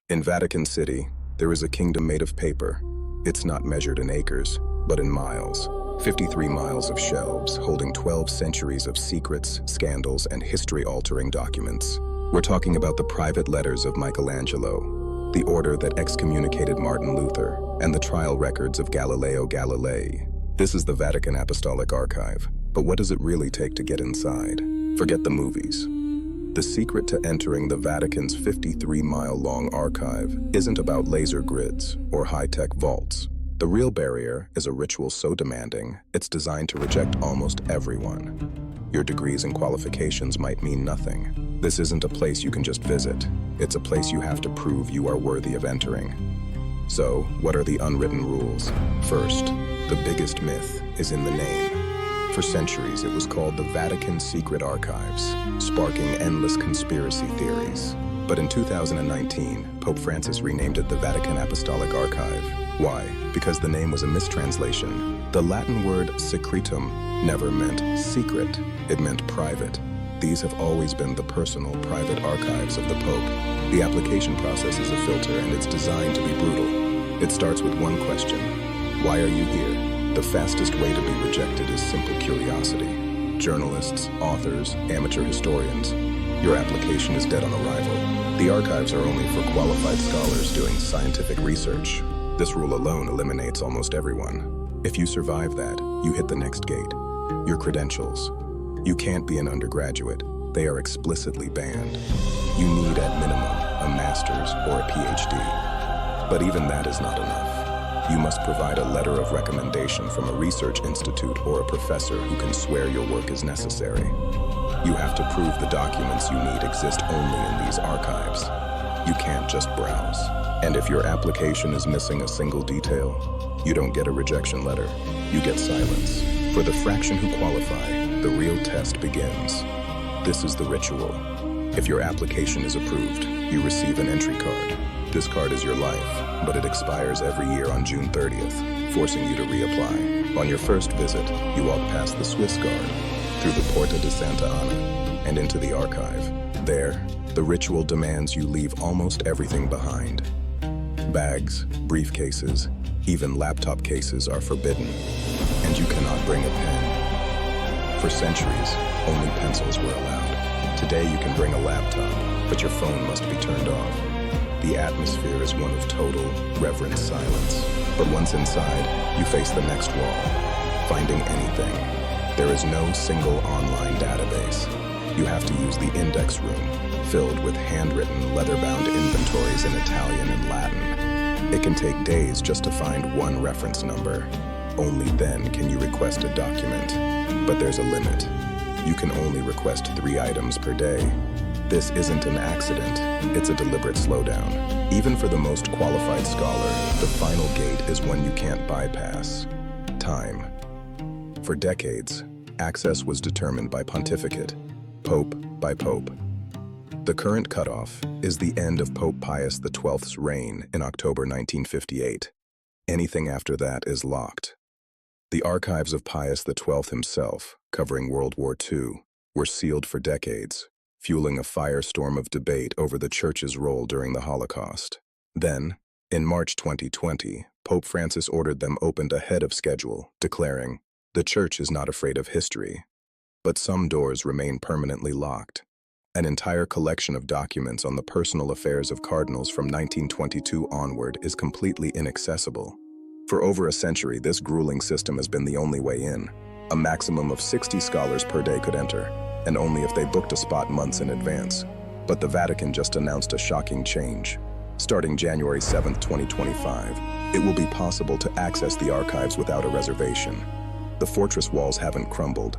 In Vatican City, there is a kingdom made of paper. It's not measured in acres, but in miles. 53 miles of shelves holding 12 centuries of secrets, scandals, and history-altering documents. We're talking about the private letters of Michelangelo, the order that excommunicated Martin Luther, and the trial records of Galileo Galilei. This is the Vatican Apostolic Archive, but what does it really take to get inside? Forget the movies. The secret to entering the Vatican's 53-mile-long archive isn't about laser grids or high-tech vaults. The real barrier is a ritual so demanding, it's designed to reject almost everyone. Your degrees and qualifications might mean nothing. This isn't a place you can just visit. It's a place you have to prove you are worthy of entering. So, what are the unwritten rules? First, the biggest myth is in the name. For centuries, it was called the Vatican Secret Archives, sparking endless conspiracy theories. But in 2019, Pope Francis renamed it the Vatican Apostolic Archive. Why? Because the name was a mistranslation. The Latin word secretum never meant secret, it meant private. These have always been the personal, private archives of the Pope. The application process is a filter, and it's designed to be brutal. It starts with one question: why are you here? The fastest way to be rejected is simple curiosity. Journalists, authors, amateur historians, your application is dead on arrival. The archives are only for qualified scholars doing scientific research. This rule alone eliminates almost everyone. If you survive that, you hit the next gate. Your credentials. You can't be an undergraduate. They are explicitly banned. You need, at minimum, a master's or a PhD. But even that is not enough. You must provide a letter of recommendation from a research institute or a professor who can swear your work is necessary. You have to prove the documents you need exist only in these archives. You can't just browse. And if your application is missing a single detail, you don't get a rejection letter. You get silence. For the fraction who qualify, the real test begins. This is the ritual. If your application is approved, you receive an entry card. This card is your life, but it expires every year on June 30th, forcing you to reapply. On your first visit, you walk past the Swiss Guard, through the Porta di Santa Ana, and into the archive. There, the ritual demands you leave almost everything behind. Bags, briefcases, even laptop cases are forbidden, and you cannot bring a pen. For centuries, only pencils were allowed. Today you can bring a laptop, but your phone must be turned off. The atmosphere is one of total, reverent silence. But once inside, you face the next wall. Finding anything. There is no single online database. You have to use the index room, filled with handwritten, leather-bound inventories in Italian and Latin. It can take days just to find one reference number. Only then can you request a document. But there's a limit. You can only request 3 items per day. This isn't an accident, it's a deliberate slowdown. Even for the most qualified scholar, the final gate is one you can't bypass: time. For decades, access was determined by pontificate, pope by pope. The current cutoff is the end of Pope Pius XII's reign in October 1958. Anything after that is locked. The archives of Pius XII himself, covering World War II, were sealed for decades, fueling a firestorm of debate over the Church's role during the Holocaust. Then, in March 2020, Pope Francis ordered them opened ahead of schedule, declaring, "The Church is not afraid of history." But some doors remain permanently locked. An entire collection of documents on the personal affairs of cardinals from 1922 onward is completely inaccessible. For over a century, this grueling system has been the only way in. A maximum of 60 scholars per day could enter, and only if they booked a spot months in advance. But the Vatican just announced a shocking change. Starting January 7, 2025, it will be possible to access the archives without a reservation. The fortress walls haven't crumbled,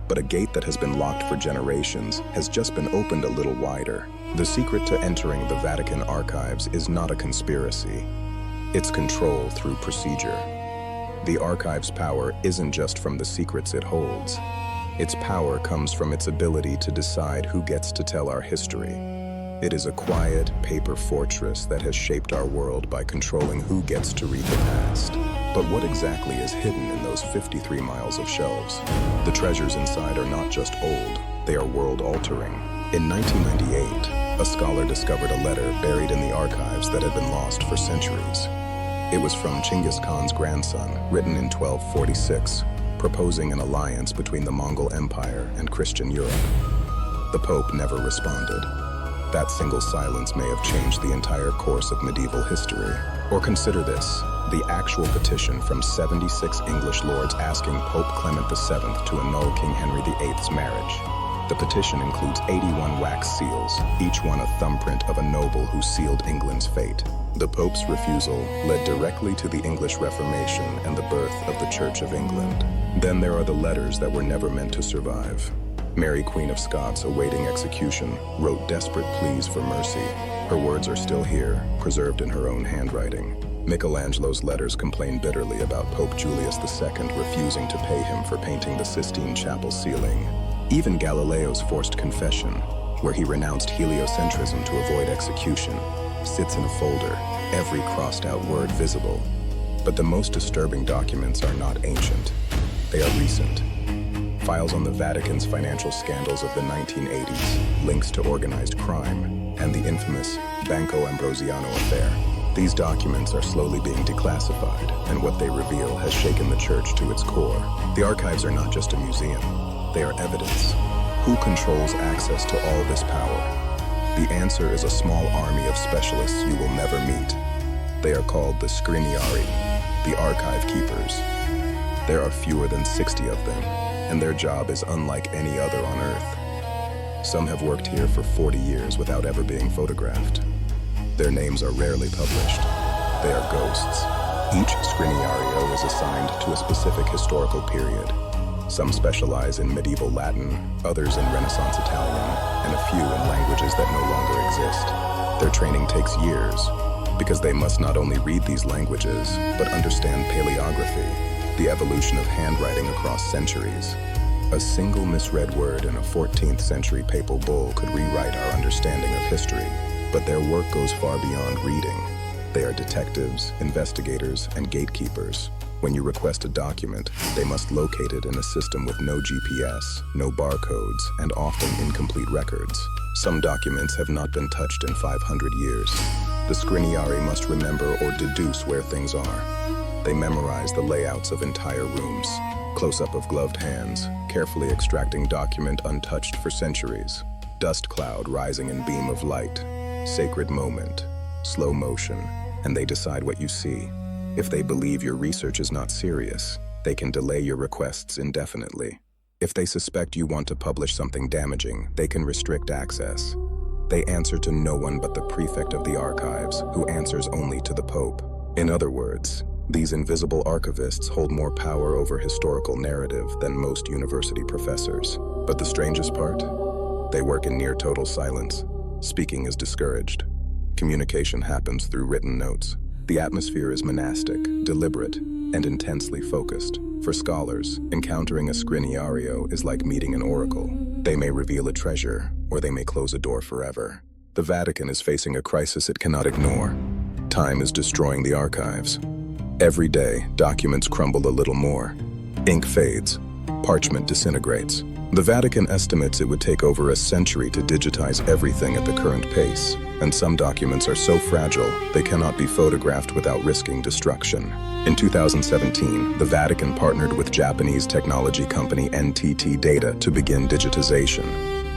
but a gate that has been locked for generations has just been opened a little wider. The secret to entering the Vatican archives is not a conspiracy. It's control through procedure. The archive's power isn't just from the secrets it holds. Its power comes from its ability to decide who gets to tell our history. It is a quiet, paper fortress that has shaped our world by controlling who gets to read the past. But what exactly is hidden in those 53 miles of shelves? The treasures inside are not just old, they are world-altering. In 1998, a scholar discovered a letter buried in the archives that had been lost for centuries. It was from Genghis Khan's grandson, written in 1246, proposing an alliance between the Mongol Empire and Christian Europe. The Pope never responded. That single silence may have changed the entire course of medieval history. Or consider this, the actual petition from 76 English lords asking Pope Clement VII to annul King Henry VIII's marriage. The petition includes 81 wax seals, each one a thumbprint of a noble who sealed England's fate. The Pope's refusal led directly to the English Reformation and the birth of the Church of England. Then there are the letters that were never meant to survive. Mary, Queen of Scots, awaiting execution, wrote desperate pleas for mercy. Her words are still here, preserved in her own handwriting. Michelangelo's letters complain bitterly about Pope Julius II refusing to pay him for painting the Sistine Chapel ceiling. Even Galileo's forced confession, where he renounced heliocentrism to avoid execution, sits in a folder, every crossed-out word visible. But the most disturbing documents are not ancient. They are recent. Files on the Vatican's financial scandals of the 1980s, links to organized crime, and the infamous Banco Ambrosiano affair. These documents are slowly being declassified, and what they reveal has shaken the church to its core. The archives are not just a museum. They are evidence. Who controls access to all this power? The answer is a small army of specialists you will never meet. They are called the scriniari, the archive keepers. There are fewer than 60 of them, and their job is unlike any other on Earth. Some have worked here for 40 years without ever being photographed. Their names are rarely published. They are ghosts. Each scriniario is assigned to a specific historical period. Some specialize in medieval Latin, others in Renaissance Italian, and a few in languages that no longer exist. Their training takes years, because they must not only read these languages, but understand paleography, the evolution of handwriting across centuries. A single misread word in a 14th century papal bull could rewrite our understanding of history, but their work goes far beyond reading. They are detectives, investigators, and gatekeepers. When you request a document, they must locate it in a system with no GPS, no barcodes, and often incomplete records. Some documents have not been touched in 500 years. The scriniari must remember or deduce where things are. They memorize the layouts of entire rooms, close-up of gloved hands, carefully extracting document untouched for centuries. Dust cloud rising in beam of light, sacred moment, slow motion, and they decide what you see. If they believe your research is not serious, they can delay your requests indefinitely. If they suspect you want to publish something damaging, they can restrict access. They answer to no one but the prefect of the archives, who answers only to the Pope. In other words, these invisible archivists hold more power over historical narrative than most university professors. But the strangest part? They work in near total silence. Speaking is discouraged. Communication happens through written notes. The atmosphere is monastic, deliberate, and intensely focused. For scholars, encountering a scriniario is like meeting an oracle. They may reveal a treasure, or they may close a door forever. The Vatican is facing a crisis it cannot ignore. Time is destroying the archives. Every day, documents crumble a little more. Ink fades. Parchment disintegrates. The Vatican estimates it would take over a century to digitize everything at the current pace, and some documents are so fragile they cannot be photographed without risking destruction. In 2017, the Vatican partnered with Japanese technology company NTT Data to begin digitization.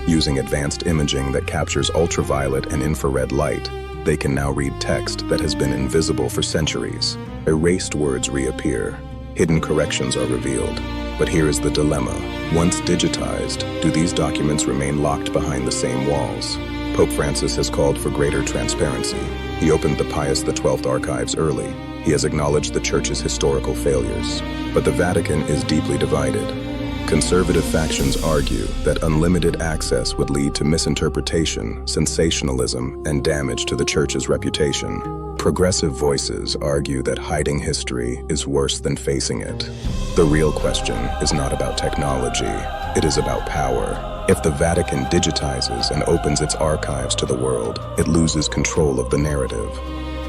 Using advanced imaging that captures ultraviolet and infrared light, they can now read text that has been invisible for centuries. Erased words reappear. Hidden corrections are revealed. But here is the dilemma. Once digitized, do these documents remain locked behind the same walls? Pope Francis has called for greater transparency. He opened the Pius XII archives early. He has acknowledged the Church's historical failures. But the Vatican is deeply divided. Conservative factions argue that unlimited access would lead to misinterpretation, sensationalism, and damage to the Church's reputation. Progressive voices argue that hiding history is worse than facing it. The real question is not about technology, it is about power. If the Vatican digitizes and opens its archives to the world, it loses control of the narrative.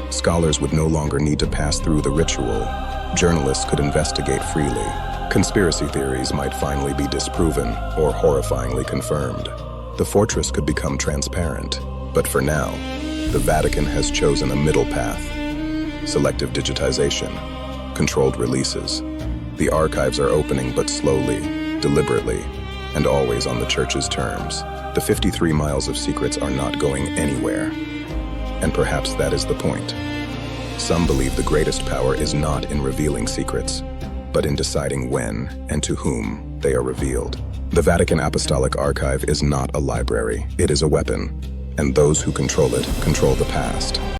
Scholars would no longer need to pass through the ritual. Journalists could investigate freely. Conspiracy theories might finally be disproven or horrifyingly confirmed. The fortress could become transparent. But for now, the Vatican has chosen a middle path: selective digitization, controlled releases. The archives are opening, but slowly, deliberately, and always on the Church's terms. The 53 miles of secrets are not going anywhere. And perhaps that is the point. Some believe the greatest power is not in revealing secrets, but in deciding when and to whom they are revealed. The Vatican Apostolic Archive is not a library, it is a weapon, and those who control it control the past.